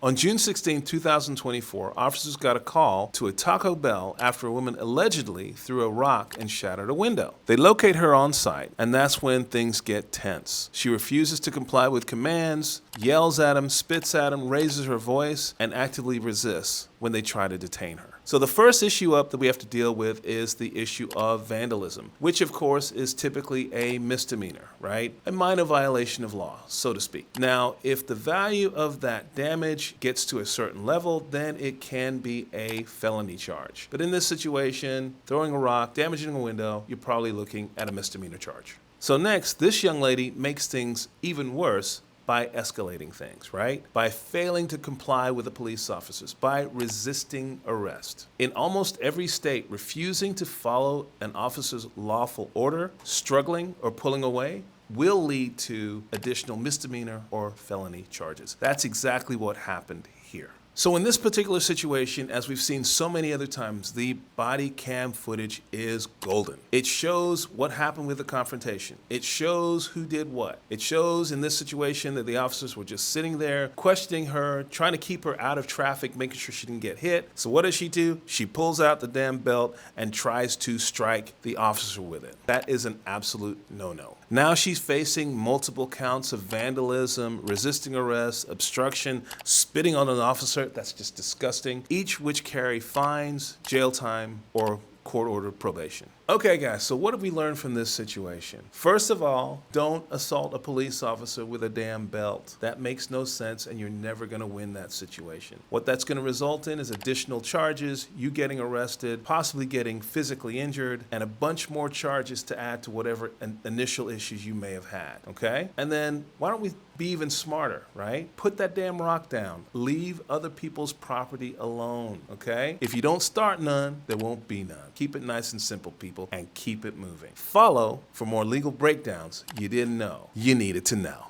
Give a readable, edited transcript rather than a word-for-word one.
On June 16, 2024, officers got a call to a Taco Bell after a woman allegedly threw a rock and shattered a window. They locate her on site, and that's when things get tense. She refuses to comply with commands, yells at him, spits at him, raises her voice, and actively resists when they try to detain her. So the first issue up that we have to deal with is the issue of vandalism, which of course is typically a misdemeanor, right? A minor violation of law, so to speak. Now, if the value of that damage gets to a certain level, then it can be a felony charge. But in this situation, throwing a rock, damaging a window, you're probably looking at a misdemeanor charge. So next, this young lady makes things even worse by escalating things, right? By failing to comply with the police officers, by resisting arrest. In almost every state, refusing to follow an officer's lawful order, struggling or pulling away, will lead to additional misdemeanor or felony charges. That's exactly what happened here. So in this particular situation, as we've seen so many other times, the body cam footage is golden. It shows what happened with the confrontation. It shows who did what. It shows in this situation that the officers were just sitting there, questioning her, trying to keep her out of traffic, making sure she didn't get hit. So what does she do? She pulls out the damn belt and tries to strike the officer with it. That is an absolute no-no. Now she's facing multiple counts of vandalism, resisting arrest, obstruction, spitting on an officer. That's just disgusting. Each which carry fines, jail time, or court-ordered probation. Okay, guys, so what have we learned from this situation? First of all, don't assault a police officer with a damn belt. That makes no sense, and you're never going to win that situation. What that's going to result in is additional charges, you getting arrested, possibly getting physically injured, and a bunch more charges to add to whatever initial issues you may have had, okay? And then, why don't we be even smarter, right? Put that damn rock down. Leave other people's property alone, okay? If you don't start none, there won't be none. Keep it nice and simple, people, and keep it moving. Follow for more legal breakdowns you didn't know you needed to know.